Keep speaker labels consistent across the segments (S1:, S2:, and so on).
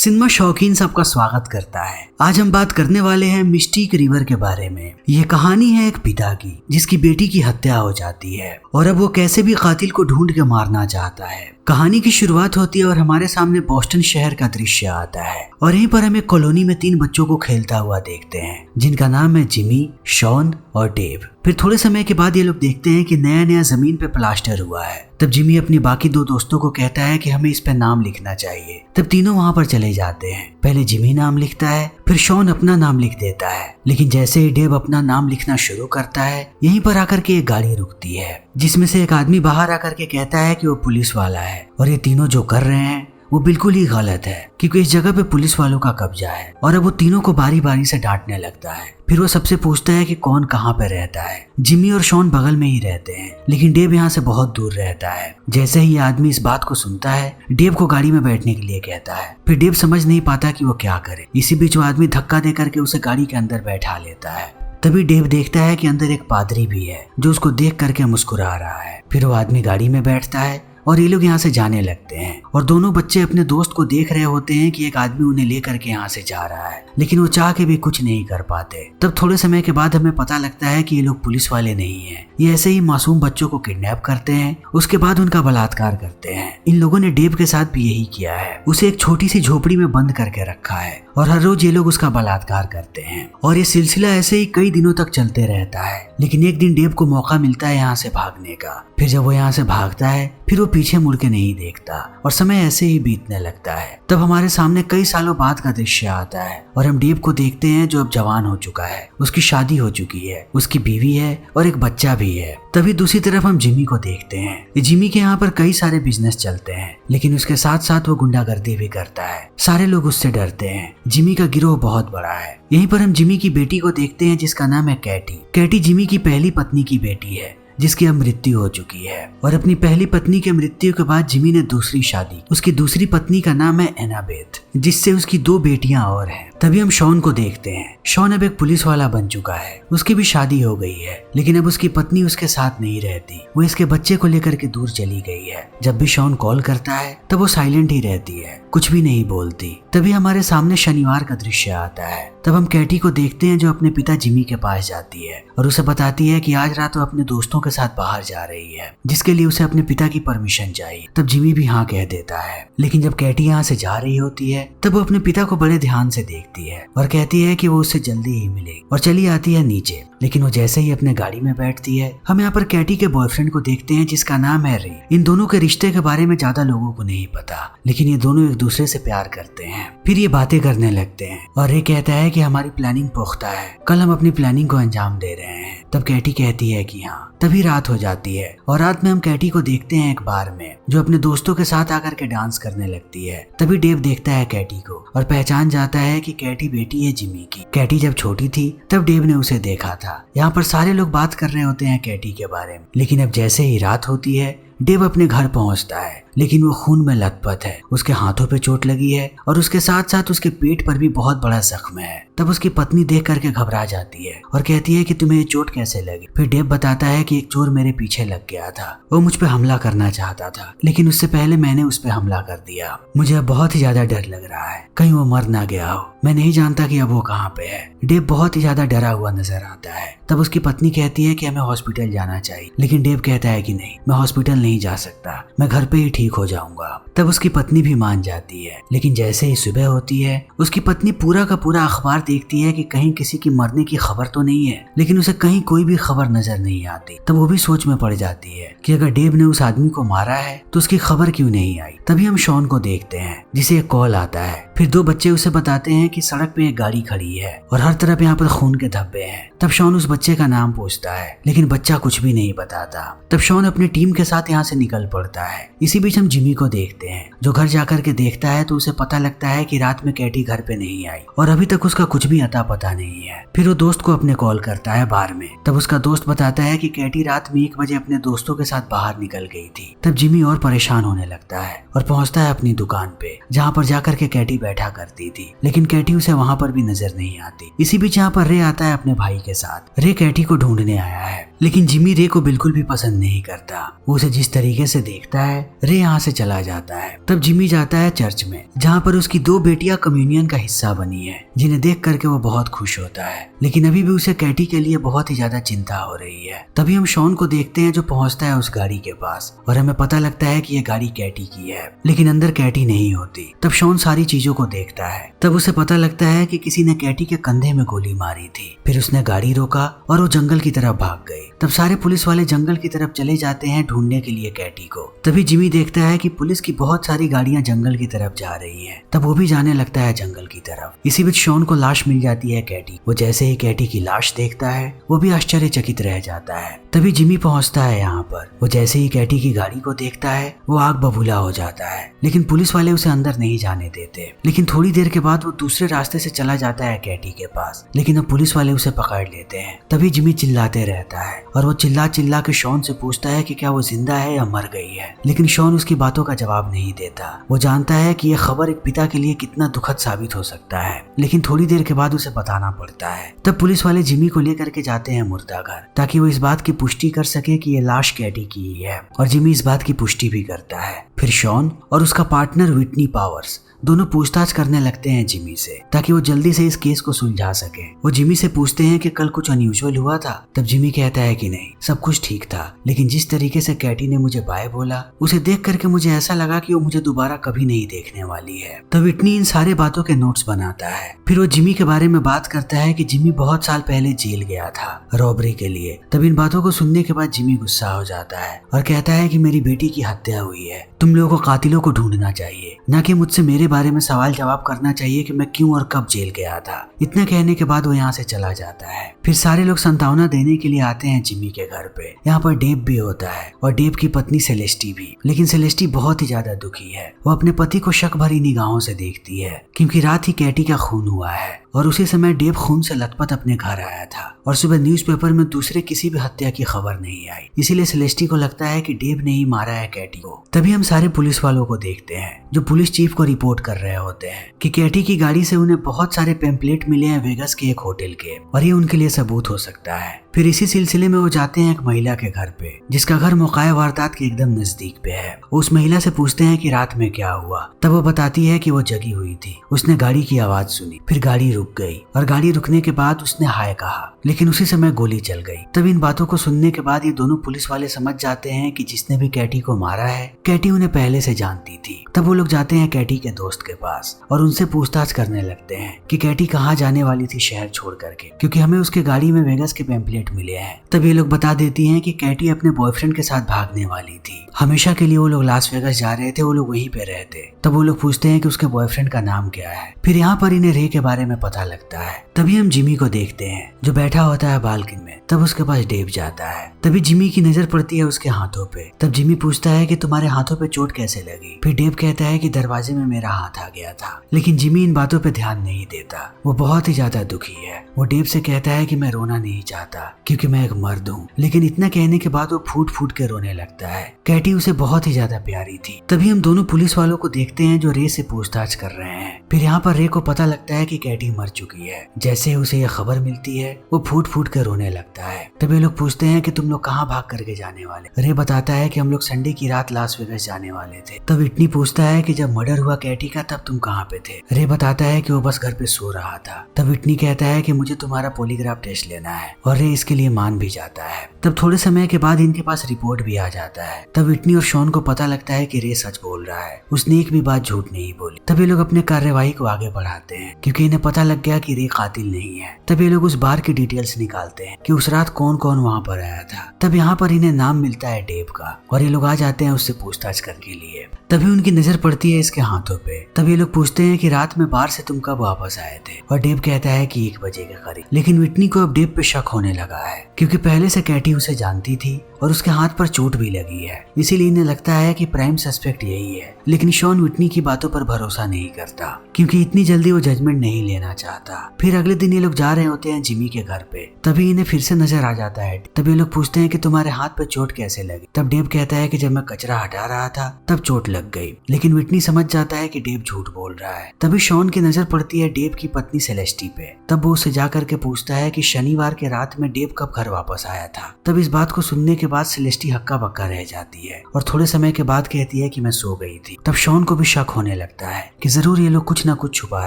S1: Cinema शौकीन सबका स्वागत करता है। आज हम बात करने वाले हैं मिस्टिक रिवर के बारे में। ये कहानी है एक पिता की जिसकी बेटी की हत्या हो जाती है और अब वो कैसे भी कातिल को ढूंढ के मारना चाहता है। कहानी की शुरुआत होती है और हमारे सामने बोस्टन शहर का दृश्य आता है और यहीं पर हम एक कॉलोनी में 3 बच्चों को खेलता हुआ देखते हैं जिनका नाम है जिमी, शॉन और डेव। फिर थोड़े समय के बाद ये लोग देखते हैं कि नया नया जमीन पे प्लास्टर हुआ है। तब जिमी अपनी बाकी 2 दोस्तों को कहता है कि हमें इस पे नाम लिखना चाहिए। तब तीनों वहां पर चले जाते हैं। पहले जिमी नाम लिखता है, फिर शॉन अपना नाम लिख देता है, लेकिन जैसे ही डेव अपना नाम लिखना शुरू करता है यहीं पर आकर के एक गाड़ी रुकती है जिसमें से एक आदमी बाहर आकर के कहता है कि वो पुलिस वाला है और ये तीनों जो कर रहे हैं वो बिल्कुल ही गलत है क्योंकि इस जगह पे पुलिस वालों का कब्जा है। और अब वो तीनों को बारी बारी से डांटने लगता है। फिर वो सबसे पूछता है कि कौन कहाँ पे रहता है। जिमी और शॉन बगल में ही रहते हैं लेकिन डेव यहाँ से बहुत दूर रहता है। जैसे ही आदमी इस बात को सुनता है डेव को गाड़ी में बैठने के लिए कहता है। फिर डेव समझ नहीं पाता कि वो क्या करे। इसी बीच वो आदमी धक्का दे करके उसे गाड़ी के अंदर बैठा लेता है। तभी डेव देखता है कि अंदर एक पादरी भी है जो उसको देख करके मुस्कुरा रहा है। फिर वो आदमी गाड़ी में बैठता है और ये लोग यहाँ से जाने लगते हैं और दोनों बच्चे अपने दोस्त को देख रहे होते हैं कि एक आदमी उन्हें लेकर के यहाँ से जा रहा है, लेकिन वो चाह के भी कुछ नहीं कर पाते। तब थोड़े समय के बाद हमें पता लगता है कि ये लोग पुलिस वाले नहीं हैं। ये ऐसे ही मासूम बच्चों को किडनैप करते हैं, उसके बाद उनका बलात्कार करते हैं। इन लोगों ने डेव के साथ भी यही किया है। उसे एक छोटी सी झोपड़ी में बंद करके रखा है और हर रोज ये लोग उसका बलात्कार करते हैं और ये सिलसिला ऐसे ही कई दिनों तक चलते रहता है। लेकिन एक दिन डेव को मौका मिलता है यहाँ से भागने का। फिर जब वो यहाँ से भागता है फिर वो पीछे मुड़ के नहीं देखता और समय ऐसे ही बीतने लगता है। तब हमारे सामने कई सालों बाद का दृश्य आता है और हम डेव को देखते हैं जो अब जवान हो चुका है। उसकी शादी हो चुकी है, उसकी बीवी है और एक बच्चा भी है। तभी दूसरी तरफ हम जिमी को देखते हैं। जिमी के यहाँ पर कई सारे बिजनेस चलते हैं लेकिन उसके साथ साथ वो गुंडागर्दी भी करता है। सारे लोग उससे डरते हैं। जिमी का गिरोह बहुत बड़ा है। यहीं पर हम जिमी की बेटी को देखते हैं जिसका नाम है कैटी। कैटी जिमी की पहली पत्नी की बेटी है जिसकी अब मृत्यु हो चुकी है और अपनी पहली पत्नी के मृत्यु के बाद जिमी ने दूसरी शादी। उसकी दूसरी पत्नी का नाम है एनाबेथ जिससे उसकी 2 बेटियां और हैं। तभी हम शॉन को देखते हैं। शॉन अब एक पुलिस वाला बन चुका है। उसकी भी शादी हो गई है लेकिन अब उसकी पत्नी उसके साथ नहीं रहती। वो इसके बच्चे को लेकर के दूर चली गई है। जब भी शॉन कॉल करता है तब वो साइलेंट ही रहती है, कुछ भी नहीं बोलती। तभी हमारे सामने शनिवार का दृश्य आता है। तब हम कैटी को देखते हैं जो अपने पिता जिमी के पास जाती है और उसे बताती है कि आज रात वो अपने दोस्तों के साथ बाहर जा रही है जिसके लिए उसे अपने पिता की परमिशन चाहिए। तब जिमी भी हाँ कह देता है। लेकिन जब कैटी यहाँ से जा रही होती है तब वो अपने पिता को बड़े ध्यान से देखती है और कहती है कि वो उससे जल्दी ही मिले और चली आती है नीचे। लेकिन वो जैसे ही अपने गाड़ी में बैठती है हम यहाँ पर कैटी के बॉयफ्रेंड को देखते हैं जिसका नाम है रे। इन दोनों के रिश्ते के बारे में ज्यादा लोगों को नहीं पता लेकिन ये दोनों एक दूसरे से प्यार करते हैं। फिर ये बातें करने लगते हैं और रे कहता है कि हमारी प्लानिंग पुख्ता है, कल हम अपनी प्लानिंग को अंजाम दे रहे हैं। तब कैटी कहती है कि हाँ। तभी रात हो जाती है और रात में हम कैटी को देखते हैं एक बार में जो अपने दोस्तों के साथ आकर के डांस करने लगती है। तभी डेव देखता है कैटी को और पहचान जाता है कि कैटी बेटी है जिमी की। कैटी जब छोटी थी तब डेव ने उसे देखा था। यहाँ पर सारे लोग बात कर रहे होते हैं कैटी के बारे में। लेकिन अब जैसे ही रात होती है डेव अपने घर पहुंचता है लेकिन वो खून में लथपथ है। उसके हाथों पे चोट लगी है और उसके साथ साथ उसके पेट पर भी बहुत बड़ा जख्म है। तब उसकी पत्नी देख करके घबरा जाती है और कहती है कि तुम्हें ये चोट कैसे लगी। फिर डेव बताता है कि एक चोर मेरे पीछे लग गया था, वो मुझ पे हमला करना चाहता था लेकिन उससे पहले मैंने उस पे हमला कर दिया। मुझे अब बहुत ही ज्यादा डर लग रहा है, कहीं वो मर ना गया हो। मैं नहीं जानता कि अब वो कहाँ पे है। डेव बहुत ही ज्यादा डरा हुआ नजर आता है। तब उसकी पत्नी कहती है कि हमें हॉस्पिटल जाना चाहिए लेकिन डेव कहता है कि नहीं, मैं हॉस्पिटल नहीं जा सकता, मैं घर पे ही ठीक हो जाऊंगा। तब उसकी पत्नी भी मान जाती है। लेकिन जैसे ही सुबह होती है उसकी पत्नी पूरा का पूरा अखबार देखती है कि कहीं किसी की मरने की खबर तो नहीं है, लेकिन उसे कहीं कोई भी खबर नजर नहीं आती। तब वो भी सोच में पड़ जाती है कि अगर डेव ने उस आदमी को मारा है तो उसकी खबर क्यों नहीं आई। तभी हम शॉन को देखते हैं जिसे एक कॉल आता है। फिर 2 बच्चे उसे बताते हैं कि सड़क पे एक गाड़ी खड़ी है और हर तरफ यहाँ पर खून के धब्बे हैं। तब शॉन उस बच्चे का नाम पूछता है लेकिन बच्चा कुछ भी नहीं बताता। तब शॉन अपनी टीम के साथ यहाँ से निकल पड़ता है। इसी बीच हम जिमी को देखते हैं जो घर जाकर के देखता है तो उसे पता लगता है कि रात में कैटी घर पे नहीं आई और अभी तक उसका कुछ भी अता पता नहीं है। फिर वो दोस्त को अपने कॉल करता है बार में। तब उसका दोस्त बताता है कि कैटी रात में 1 बजे अपने दोस्तों के साथ बाहर निकल गई थी। तब जिमी और परेशान होने लगता है और पहुंचता है अपनी दुकान पे जहाँ पर जाकर के कैटी बैठा करती थी लेकिन कैटी उसे वहाँ पर भी नजर नहीं आती। इसी बीच यहाँ पर रे आता है अपने भाई के साथ। रे कैटी को ढूंढने आया है लेकिन जिमी रे को बिल्कुल भी पसंद नहीं करता। वो उसे जिस तरीके से देखता है, रे यहाँ से चला जाता है। तब जिमी जाता है चर्च में, जहाँ पर उसकी 2 बेटियां कम्युनियन का हिस्सा बनी है, जिन्हें देख करके वो बहुत खुश होता है। लेकिन अभी भी उसे कैटी के लिए बहुत ही ज्यादा चिंता हो रही है। तभी हम शॉन को देखते हैं जो पहुंचता है उस गाड़ी के पास, और हमें पता लगता है कि यह गाड़ी कैटी की है, लेकिन अंदर कैटी नहीं होती। तब शॉन सारी चीजों को देखता है। तब उसे पता लगता है कि किसी ने कैटी के कंधे में गोली मारी थी। फिर उसने गाड़ी रोका और वो जंगल की तरफ भाग गई। तब सारे पुलिस वाले जंगल की तरफ चले जाते हैं ढूंढने के लिए कैटी को। तभी जिमी देखता है कि पुलिस की बहुत सारी गाड़ियां जंगल की तरफ जा रही हैं। तब वो भी जाने लगता है जंगल की तरफ। इसी बीच शॉन को लाश मिल जाती है कैटी। वो जैसे ही कैटी की लाश देखता है, वो भी आश्चर्यचकित रह जाता है। तभी जिमी पहुंचता है यहाँ पर। वो जैसे ही कैटी की गाड़ी को देखता है, वो आग बबूला हो जाता है, लेकिन पुलिस वाले उसे अंदर नहीं जाने देते। लेकिन थोड़ी देर के बाद वो दूसरे रास्ते से चला जाता है कैटी के पास, लेकिन अब पुलिस वाले उसे पकड़ लेते हैं। तभी जिमी चिल्लाते रहता है और वो चिल्ला चिल्ला के शॉन से पूछता है कि क्या वो जिंदा है या मर गई है। लेकिन शॉन उसकी बातों का जवाब नहीं देता। वो जानता है कि यह खबर एक पिता के लिए कितना दुखद साबित हो सकता है, लेकिन थोड़ी देर के बाद उसे बताना पड़ता है। तब पुलिस वाले जिमी को लेकर के जाते हैं मुर्दा घर, ताकि वो इस बात की पुष्टि कर सके कि ये लाश कैटी की ही है, और जिमी इस बात की पुष्टि भी करता है। फिर शॉन और उसका पार्टनर विटनी पावर्स दोनों पूछताछ करने लगते हैं जिमी से, ताकि वो जल्दी से इस केस को सुलझा सके। वो जिमी से पूछते हैं कि कल कुछ अनयूजुअल हुआ था। तब जिमी कहता है कि नहीं, सब कुछ ठीक था, लेकिन जिस तरीके से कैटी ने मुझे बाय बोला, उसे देख करके मुझे ऐसा लगा कि वो मुझे दोबारा कभी नहीं देखने वाली है। तब विटनी इन सारे बातों के नोट्स बनाता है। फिर वो जिमी के बारे में बात करता है कि जिमी बहुत साल पहले जेल गया था रॉबरी के लिए। तब इन बातों को सुनने के बाद जिमी गुस्सा हो जाता है और कहता है कि मेरी बेटी की हत्या हुई है, तुम लोगों को कातिलों को ढूंढना चाहिए, न कि मुझसे मेरे बारे में सवाल जवाब करना चाहिए कि मैं क्यों और कब जेल गया था। इतना कहने के बाद वो यहाँ से चला जाता है। फिर सारे लोग सांत्वना देने के लिए आते हैं जिमी के घर पे। यहाँ पर डेव भी होता है और डेव की पत्नी सेलेस्टी भी। लेकिन सेलेस्टी बहुत ही ज्यादा दुखी है। वो अपने पति को शक भरी निगाहों से देखती है, क्योंकि रात ही कैटी का खून हुआ है और उसी समय डेव खून से लथपथ अपने घर आया था और सुबह न्यूज़पेपर में दूसरे किसी भी हत्या की खबर नहीं आई। इसीलिए सेलेस्टी को लगता है कि डेव ने ही मारा है कैटी को। तभी हम सारे पुलिस वालों को देखते हैं जो पुलिस चीफ को रिपोर्ट कर रहे होते हैं कि कैटी की गाड़ी से उन्हें बहुत सारे पेम्पलेट मिले हैं वेगस के एक होटल के, और ये उनके लिए सबूत हो सकता है। फिर इसी सिलसिले में वो जाते हैं एक महिला के घर पे, जिसका घर मौका वारदात के एकदम नजदीक पे है। उस महिला से पूछते हैं कि रात में क्या हुआ। तब वो बताती है कि वो जगी हुई थी, उसने गाड़ी की आवाज सुनी, फिर गाड़ी रुक गई और गाड़ी रुकने के बाद उसने हाय कहा, लेकिन उसी समय गोली चल गई। तब इन बातों को सुनने के बाद ये दोनों पुलिस वाले समझ जाते हैं कि जिसने भी कैटी को मारा है, कैटी उन्हें पहले से जानती थी। तब वो लोग जाते हैं कैटी के दोस्त के पास और उनसे पूछताछ करने लगते हैं कि कैटी कहाँ जाने वाली थी शहर छोड़ करके, क्योंकि हमें उसके गाड़ी में वेगस के पेम्पलेट मिले हैं। तब ये लोग बता देती हैं कि कैटी अपने बॉयफ्रेंड के साथ भागने वाली थी। हमेशा के लिए वो लोग लास वेगस जा रहे थे, वो लोग वहीं पे रहते। तब वो लोग पूछते हैं कि उसके बॉयफ्रेंड का नाम क्या है। फिर यहाँ पर इन्हें रे के बारे में पता लगता है। तभी हम जिमी को देखते हैं जो बैठा होता है बालकनी में। तब उसके पास डेव जाता है। तभी जिमी की नजर पड़ती है उसके हाथों पे। तब जिमी पूछता है कि तुम्हारे हाथों पे चोट कैसे लगी। फिर डेव कहता है कि दरवाजे में मेरा हाथ आ गया था। लेकिन जिमी इन बातों पे ध्यान नहीं देता। वो बहुत ही ज्यादा दुखी है। वो डेव से कहता है कि मैं रोना नहीं चाहता क्योंकि मैं एक मर्द हूँ। लेकिन इतना कहने के बाद वो फूट फूट के रोने लगता है। कैटी उसे बहुत ही ज्यादा प्यारी थी। तभी हम दोनों पुलिस वालों को देखते हैं जो रे से पूछताछ कर रहे हैं। फिर यहाँ पर रे को पता लगता है कि कैटी मर चुकी है। जैसे उसे यह खबर मिलती है, वो फूट फूट कर रोने लगता है। तभी लोग पूछते हैं कि तुम लोग कहाँ भाग करके जाने वाले। रे बताता है कि हम लोग संडे की रात लास वेगस जाने वाले थे। तब विटनी पूछता है कि जब मर्डर हुआ कैटी का तब तुम कहाँ पे थे। रे बताता है कि वो बस घर पे सो रहा था। तब विटनी कहता है कि मुझे तुम्हारा पॉलीग्राफ टेस्ट लेना है, और रे इसके लिए मान भी जाता है। तब थोड़े समय के बाद इनके पास रिपोर्ट भी आ जाता है। तब विटनी और शॉन को पता लगता है कि रे सच बोल रहा है, उसने एक भी बात झूठ नहीं बोली। तब ये लोग अपने कार्यवाही को आगे बढ़ाते हैं क्योंकि इन्हें पता लग गया कि रे कातिल नहीं है। तब ये लोग उस बार की डिटेल्स निकालते हैं कि उस रात कौन कौन वहाँ पर आया था। तब यहाँ पर इन्हें नाम मिलता है डेव का, और ये लोग आ जाते हैं उससे पूछताछ करने के लिए। तभी उनकी नजर पड़ती है इसके हाथों पे। तब ये लोग पूछते हैं कि रात में बार से तुम कब वापस आए थे, और डेव कहता है कि 1 बजे के करीब। लेकिन विटनी को अब डेव पे शक होने लगा है क्योंकि पहले से कैटी उसे जानती थी और उसके हाथ पर चोट भी लगी है। इसीलिए इन्हें लगता है कि प्राइम सस्पेक्ट यही है। लेकिन शॉन विटनी की बातों पर भरोसा नहीं करता क्योंकि इतनी जल्दी वो जजमेंट नहीं लेना चाहता। फिर अगले दिन ये लोग जा रहे होते हैं जिमी के घर पे, तभी इन्हें फिर से नजर आ जाता है। तब ये लोग पूछते हैं कि तुम्हारे हाथ पे चोट कैसे लगी। तब डेव कहता है कि जब मैं कचरा हटा रहा था तब चोट लग गई। लेकिन विटनी समझ जाता है कि डेव झूठ बोल रहा है। तभी शॉन की नजर पड़ती है डेव की पत्नी सेलेस्टी पे। तब वो उससे जाकर के पूछता है कि शनिवार के रात में डेव कब घर वापस आया था। तब इस बात को सुनने के बाद सेलेस्टी हक्का बक्का रह जाती है और थोड़े समय के बाद कहती है कि मैं सो गई थी। तब शॉन को भी शक होने लगता है कि जरूर ये लोग कुछ ना कुछ छुपा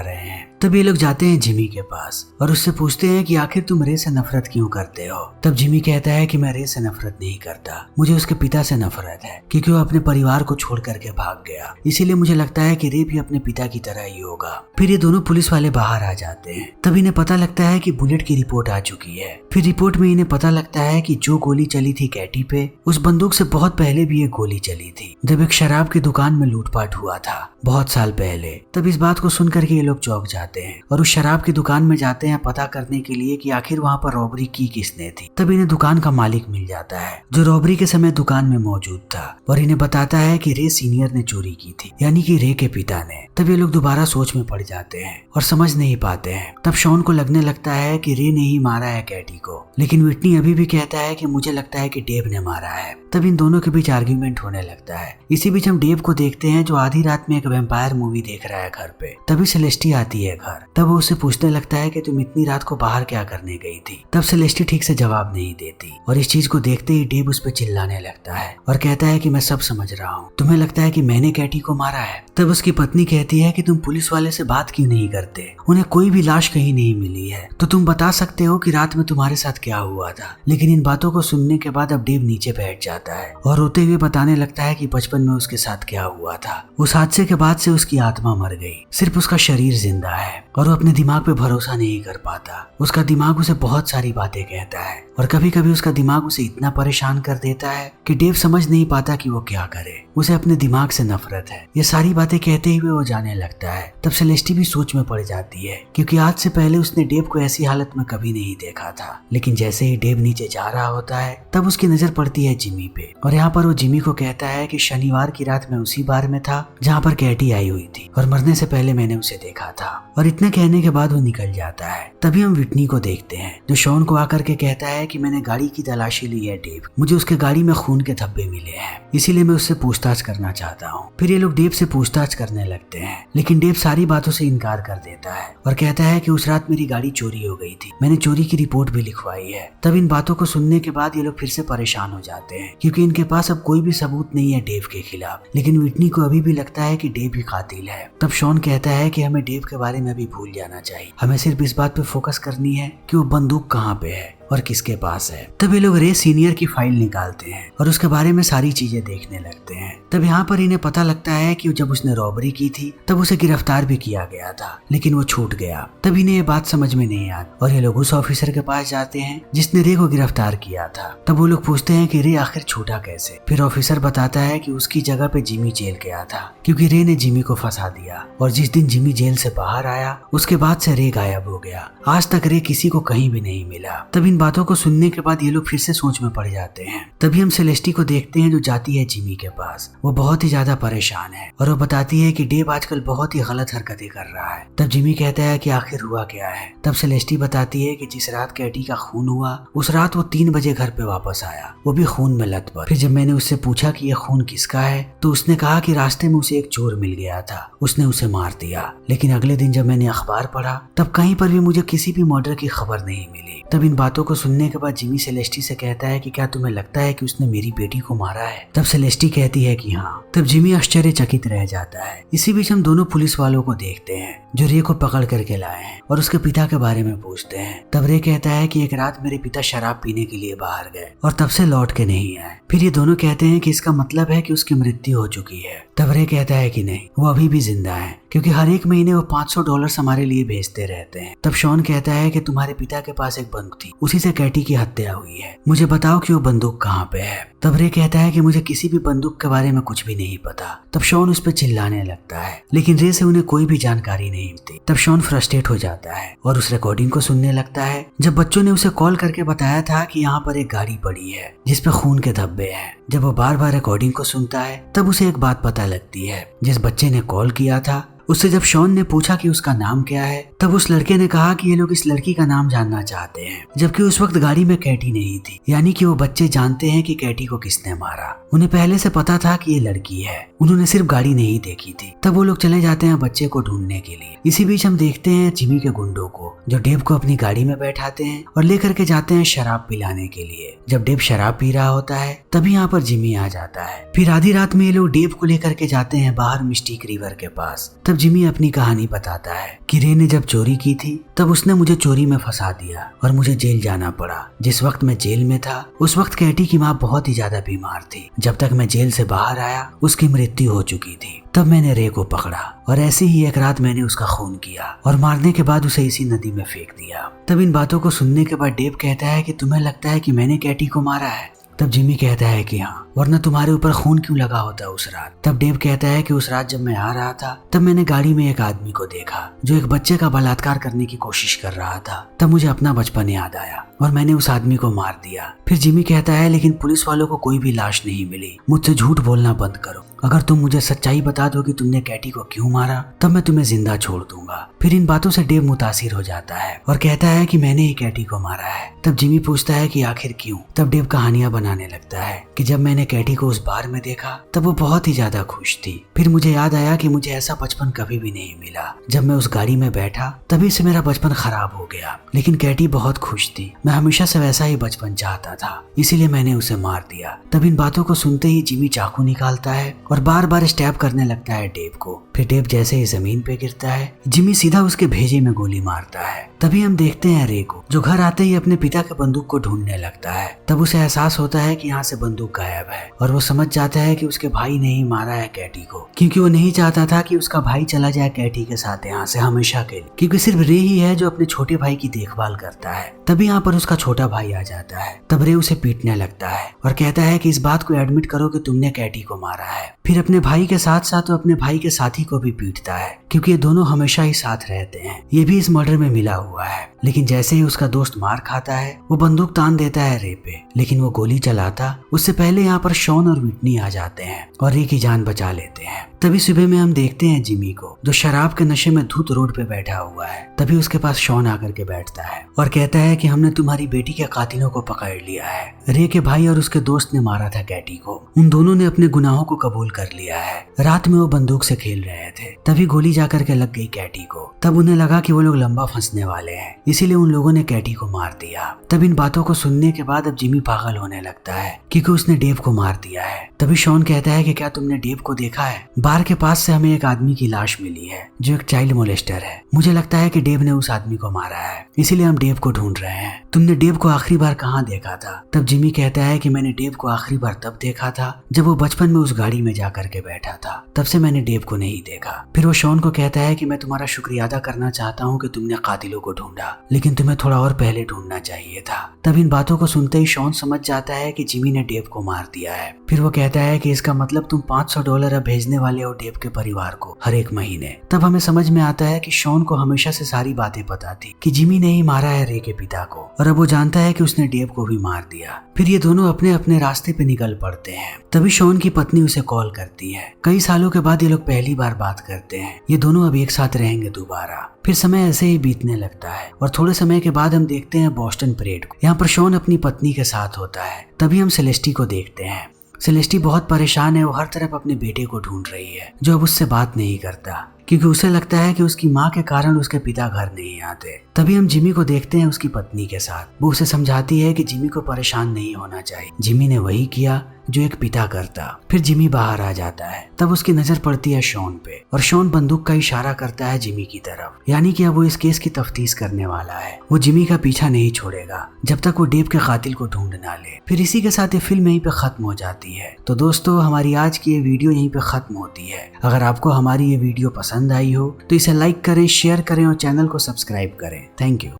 S1: रहे हैं। तब ये लोग जाते हैं जिमी के पास और उससे पूछते हैं कि आखिर तुम रे से नफरत क्यों करते हो। तब जिमी कहता है कि मैं रे से नफरत नहीं करता, मुझे उसके पिता से नफरत है क्योंकि वो अपने परिवार को छोड़ करके भाग गया। इसीलिए मुझे लगता है कि रे भी अपने पिता की तरह ही होगा। फिर ये दोनों पुलिस वाले बाहर आ जाते हैं। तब इन्हें पता लगता है कि बुलेट की रिपोर्ट आ चुकी है। फिर रिपोर्ट में इन्हें पता लगता है कि जो गोली चली थी कैटी पे, उस बंदूक से बहुत पहले भी ये गोली चली थी जब एक शराब की दुकान में लूटपाट हुआ था बहुत साल पहले। तब इस बात को सुन करके ये लोग चौंक जाते हैं और उस शराब की दुकान में जाते हैं पता करने के लिए कि आखिर वहाँ पर रॉबरी की किसने थी। तब इन्हें दुकान का मालिक मिल जाता है जो रॉबरी के समय दुकान में मौजूद था और इन्हें बताता है कि रे सीनियर ने चोरी की थी, यानी कि रे के पिता ने। तब ये लोग दोबारा सोच में पड़ जाते हैं और समझ नहीं पाते हैं। तब शॉन को लगने लगता है कि रे ने ही मारा है कैटी को, लेकिन विटनी अभी भी कहता है कि मुझे लगता है कि डेव ने मारा है। तब इन दोनों के बीच आर्ग्यूमेंट होने लगता है। इसी बीच हम डेव को देखते हैं जो आधी रात में एक वैम्पायर मूवी देख रहा है घर पे। तभी सेलेस्टी आती है घर। तब वो उससे पूछने लगता है कि तुम इतनी रात को बाहर क्या करने गई थी। तब सेलेस्टी ठीक से जवाब नहीं देती और इस चीज को देखते ही डेव उस पर चिल्लाने लगता है और कहता है कि मैं सब समझ रहा हूँ, तुम्हें लगता है कि मैंने कैटी को मारा है। तब उसकी पत्नी कहती है कि तुम पुलिस वाले से बात क्यों नहीं करते, उन्हें कोई भी लाश कहीं नहीं मिली है तो तुम बता सकते हो कि रात में तुम्हारे साथ क्या हुआ था। लेकिन इन बातों को सुनने के बाद अब डेव नीचे बैठ जाता है और रोते हुए बताने लगता है कि बचपन में उसके साथ क्या हुआ था। उस हादसे के बाद से उसकी आत्मा मर गई, सिर्फ उसका शरीर जिंदा है और वो अपने दिमाग पे भरोसा नहीं कर पाता। उसका दिमाग उसे बहुत सारी बातें कहता है और कभी कभी उसका दिमाग उसे इतना परेशान कर देता है कि डेव समझ नहीं पाता कि वो क्या करे। उसे अपने दिमाग से नफरत है। ये सारी बातें कहते हुए वो जाने लगता है। तब सेलेस्टी भी सोच में पड़ जाती है क्योंकि आज से पहले उसने डेव को ऐसी हालत में कभी नहीं देखा था। लेकिन जैसे ही डेव नीचे जा रहा होता है तब उसकी नजर पड़ती है जिमी पे और यहाँ पर वो जिमी को कहता है कि शनिवार की रात में उसी बार में था जहाँ पर कैटी आई हुई थी और मरने से पहले मैंने उसे देखा था। और इतने कहने के बाद वो निकल जाता है। तभी हम विटनी को देखते हैं जो शॉन को आकर के कहता है कि मैंने गाड़ी की तलाशी ली है डेव, मुझे उसके गाड़ी में खून के धब्बे मिले हैं, इसीलिए मैं उससे पूछताछ करना चाहता हूँ। फिर ये लोग डेव से पूछताछ करने लगते हैं लेकिन डेव सारी बातों से इनकार कर देता है और कहता है कि उस रात मेरी गाड़ी चोरी हो गई थी, मैंने चोरी की रिपोर्ट भी लिखवाई है। तब इन बातों को सुनने के बाद ये लोग फिर से परेशान हो जाते हैं क्योंकि इनके पास अब कोई भी सबूत नहीं है डेव के खिलाफ। लेकिन विटनी को अभी भी लगता है कि डेव ही कातिल है। तब शॉन कहता है कि हमें डेव के बारे में भी भूल जाना चाहिए, हमें सिर्फ इस बात पे फोकस करनी है कि वो बंदूक कहाँ पे है और किसके पास है। तब ये लोग रे सीनियर की फाइल निकालते हैं और उसके बारे में सारी चीजें देखने लगते हैं। तब यहाँ पर इन्हें पता लगता है कि जब उसने रॉबरी की थी तब उसे गिरफ्तार भी किया गया था लेकिन वो छूट गया। तब इन्हें ये बात समझ में नहीं आती और ये लोग उस ऑफिसर के पास जाते हैं जिसने रे को गिरफ्तार किया था। तब वो लोग पूछते हैं कि रे आखिर छूटा कैसे। फिर ऑफिसर बताता है कि उसकी जगह पे जिमी जेल गया था क्योंकि रे ने जिमी को फंसा दिया और जिस दिन जिमी जेल से बाहर आया उसके बाद से रे गायब हो गया। आज तक रे किसी को कहीं भी नहीं मिला। तब इन बातों को सुनने के बाद ये लोग फिर से सोच में पड़ जाते हैं। तभी हम सेलेस्टी को देखते हैं जो जाती है जिमी के पास। वो बहुत ही ज्यादा परेशान है और वो बताती है कि डेव आजकल बहुत ही गलत हरकतें कर रहा है। तब जिमी कहता है कि आखिर हुआ क्या है। तब सेलेस्टी बताती है कि जिस रात कैटी का खून हुआ उस रात वो 3 बजे घर पे वापस आया, वो भी खून में लथपथ। फिर जब मैंने उससे पूछा कि ये खून किसका है तो उसने कहा कि रास्ते में उसे एक चोर मिल गया था, उसने उसे मार दिया। लेकिन अगले दिन जब मैंने अखबार पढ़ा तब कहीं पर भी मुझे किसी भी मर्डर की खबर नहीं मिली। तब इन बातों को सुनने के बाद जिमी सेलेस्टी से कहता है कि क्या तुम्हें लगता है कि उसने मेरी बेटी को मारा है। तब सेलेस्टी कहती है कि हाँ। तब जिमी आश्चर्यचकित रह जाता है। इसी बीच हम दोनों पुलिस वालों को देखते हैं जो रे को पकड़ करके लाए हैं और उसके पिता के बारे में पूछते हैं। तब रे कहता है कि एक रात मेरे पिता शराब पीने के लिए बाहर गए और तब से लौट के नहीं आए। फिर ये दोनों कहते हैं कि इसका मतलब है कि उसकी मृत्यु हो चुकी है। तब रे कहता है कि नहीं, वो अभी भी जिंदा है क्योंकि हर एक महीने वो $500 हमारे लिए भेजते रहते हैं। तब शॉन कहता है कि तुम्हारे पिता के पास एक बंदूक थी, उसी से कैटी की हत्या हुई है, मुझे बताओ कि वो बंदूक कहाँ पे है। तब रे कहता है कि मुझे किसी भी बंदूक के बारे में कुछ भी नहीं पता। तब शॉन उस पर चिल्लाने लगता है लेकिन रे से उन्हें कोई भी जानकारी नहीं मिलती। तब शॉन फ्रस्ट्रेट हो जाता है और उस रिकॉर्डिंग को सुनने लगता है जब बच्चों ने उसे कॉल करके बताया था कि यहाँ पर एक गाड़ी पड़ी है जिसपे खून के धब्बे हैं। जब वो बार बार रिकॉर्डिंग को सुनता है तब उसे एक बात पता लगती है, जिस बच्चे ने कॉल किया था उससे जब शॉन ने पूछा कि उसका नाम क्या है, तब उस लड़के ने कहा कि ये लोग इस लड़की का नाम जानना चाहते हैं, जबकि उस वक्त गाड़ी में कैटी नहीं थी। यानी कि वो बच्चे जानते हैं कि कैटी को किसने मारा। उन्हें पहले से पता था कि ये लड़की है, उन्होंने सिर्फ गाड़ी नहीं देखी थी। तब वो लोग चले जाते हैं बच्चे को ढूंढने के लिए। इसी बीच हम देखते हैं जिमी के गुंडों को, जो डेव को अपनी गाड़ी में बैठाते हैं और लेकर के जाते हैं शराब पिलाने के लिए। जब डेव शराब पी रहा होता है तभी यहाँ पर जिमी आ जाता है। फिर आधी रात में ये लोग डेव को लेकर के जाते हैं बाहर मिस्टिक रिवर के पास। तब जिमी अपनी कहानी बताता है कि रे ने जब चोरी की थी तब उसने मुझे चोरी में फंसा दिया और मुझे जेल जाना पड़ा। जिस वक्त मैं जेल में था उस वक्त कैटी की माँ बहुत ही ज्यादा बीमार थी। जब तक मैं जेल से बाहर आया उसकी मृत्यु हो चुकी थी। तब मैंने रे को पकड़ा और ऐसे ही एक रात मैंने उसका खून किया और मारने के बाद उसे इसी नदी में फेंक दिया। तब इन बातों को सुनने के बाद डेव कहता है कि तुम्हें लगता है कि मैंने कैटी को मारा है? तब जिमी कहता है कि हाँ, वरना तुम्हारे ऊपर खून क्यों लगा होता उस रात? तब डेव कहता है कि उस रात जब मैं आ रहा था तब मैंने गाड़ी में एक आदमी को देखा जो एक बच्चे का बलात्कार करने की कोशिश कर रहा था। तब मुझे अपना बचपन याद आया और मैंने उस आदमी को मार दिया। फिर जिमी कहता है लेकिन पुलिस वालों को कोई भी लाश नहीं मिली। मुझसे झूठ बोलना बंद करो। अगर तुम मुझे सच्चाई बता दो कि तुमने कैटी को क्यों मारा तब मैं तुम्हें जिंदा छोड़ दूंगा। फिर इन बातों से डेव मुतासिर हो जाता है और कहता है कि मैंने ही कैटी को मारा है। तब जिमी पूछता है कि आखिर क्यों? तब डेव कहानियां बनाने लगता है कि जब मैंने कैटी को उस बार में देखा तब वो बहुत ही ज्यादा खुश थी। फिर मुझे याद आया कि मुझे ऐसा बचपन कभी भी नहीं मिला। जब मैं उस गाड़ी में बैठा तभी से मेरा बचपन खराब हो गया, लेकिन कैटी बहुत खुश थी। मैं हमेशा से वैसा ही बचपन चाहता था, इसीलिए मैंने उसे मार दिया। तब इन बातों को सुनते ही जिमी चाकू निकालता है और बार बार स्टैब करने लगता है डेव को। फिर डेव जैसे ही जमीन पे गिरता है जिमी सीधा उसके भेजे में गोली मारता है। तभी हम देखते हैं रे को, जो घर आते ही अपने पिता के बंदूक को ढूंढने लगता है। तब उसे एहसास होता है कि यहाँ से बंदूक गायब है और वो समझ जाता है कि उसके भाई ने ही मारा है कैटी को, क्योंकि वो नहीं चाहता था कि उसका भाई चला जाए कैटी के साथ यहाँ से हमेशा के लिए, क्योंकि सिर्फ रे ही है जो अपने छोटे भाई की देखभाल करता है। तभी यहाँ पर उसका छोटा भाई आ जाता है। तब रे उसे पीटने लगता है और कहता है कि इस बात को एडमिट करो कि तुमने कैटी को मारा है। फिर अपने भाई के साथ साथ वो अपने भाई के साथी को भी पीटता है, क्योंकि ये दोनों हमेशा ही साथ रहते हैं। ये भी इस मर्डर में मिला हुआ है। लेकिन जैसे ही उसका दोस्त मार खाता है वो बंदूक तान देता है रे पे, लेकिन वो गोली चलाता उससे पहले यहाँ पर शॉन और विटनी आ जाते हैं और रे की जान बचा लेते हैं। तभी सुबह में हम देखते हैं जिमी को, जो शराब के नशे में धुत रोड पे बैठा हुआ है। तभी उसके पास शॉन आकर के बैठता है और कहता है कि हमने तुम्हारी बेटी के कातिलों को पकड़ लिया है। रे के भाई और उसके दोस्त ने मारा था कैटी को। उन दोनों ने अपने गुनाहों को कबूल कर लिया है। रात में वो बंदूक से खेल रहे थे, तभी गोली जाकर के लग गई कैटी को। तब उन्हें लगा कि वो लोग लंबा फंसने वाले हैं, इसीलिए उन लोगों ने कैटी को मार दिया। तब इन बातों को सुनने के बाद अब जिमी पागल होने लगता है, क्योंकि उसने डेव को मार दिया है। तभी शॉन कहता है कि क्या तुमने डेव को देखा है? बार के पास से हमें एक आदमी की लाश मिली है जो एक चाइल्ड मोलेस्टर है। मुझे लगता है कि डेव ने उस आदमी को मारा है, इसीलिए हम डेव को ढूंढ रहे हैं। तुमने डेव को आखिरी बार कहाँ देखा था? तब जिमी कहता है कि मैंने डेव को आखिरी बार तब देखा था जब वो बचपन में उस गाड़ी में जाकर के बैठा था। तब से मैंने डेव को नहीं देखा। फिर वो शॉन को कहता है कि मैं तुम्हारा शुक्रिया अदा करना चाहता हूँ कि तुमने कातिलों को ढूंढा, लेकिन तुम्हें थोड़ा और पहले ढूंढना चाहिए था। तब इन बातों को सुनते ही शॉन समझ जाता है कि जिमी ने डेव को मार दिया है। फिर वो कहता है कि इसका मतलब तुम $500 अब भेजने वाले हो डेव के परिवार को हर एक महीने। तब हमें समझ में आता है कि शॉन को हमेशा से सारी बातें पता थी कि जिमी ने ही मारा है रे के पिता को, और अब वो जानता है कि उसने डेव को भी मार दिया। फिर ये दोनों अपने अपने रास्ते पे निकल पड़ते हैं। तभी शॉन की पत्नी उसे कॉल करती है। कई सालों के बाद ये लोग पहली बार बात करते हैं। ये दोनों अब एक साथ रहेंगे दोबारा। फिर समय ऐसे ही बीतने लगता है और थोड़े समय के बाद हम देखते हैं बॉस्टन परेड को। यहाँ पर शॉन अपनी पत्नी के साथ होता है। तभी हम सेलेस्टी को देखते हैं। सेलेस्टी बहुत परेशान है। वो हर तरफ अपने बेटे को ढूंढ रही है, जो अब उससे बात नहीं करता, क्योंकि उसे लगता है कि उसकी माँ के कारण उसके पिता घर नहीं आते। तभी हम जिमी को देखते हैं उसकी पत्नी के साथ। वो उसे समझाती है कि जिमी को परेशान नहीं होना चाहिए। जिमी ने वही किया जो एक पिता करता। फिर जिमी बाहर आ जाता है। तब उसकी नजर पड़ती है शॉन पे और शॉन बंदूक का इशारा करता है जिमी की तरफ, यानी कि अब वो इस केस की तफ्तीश करने वाला है। वो जिमी का पीछा नहीं छोड़ेगा जब तक वो डेव के कातिल को ढूंढ ना ले। फिर इसी के साथ ये फिल्म यहीं पे खत्म हो जाती है। तो दोस्तों, हमारी आज की ये वीडियो यहीं पे खत्म होती है। अगर आपको हमारी ये वीडियो पसंद आई हो तो इसे लाइक करें, शेयर करें और चैनल को सब्सक्राइब करें। Thank you.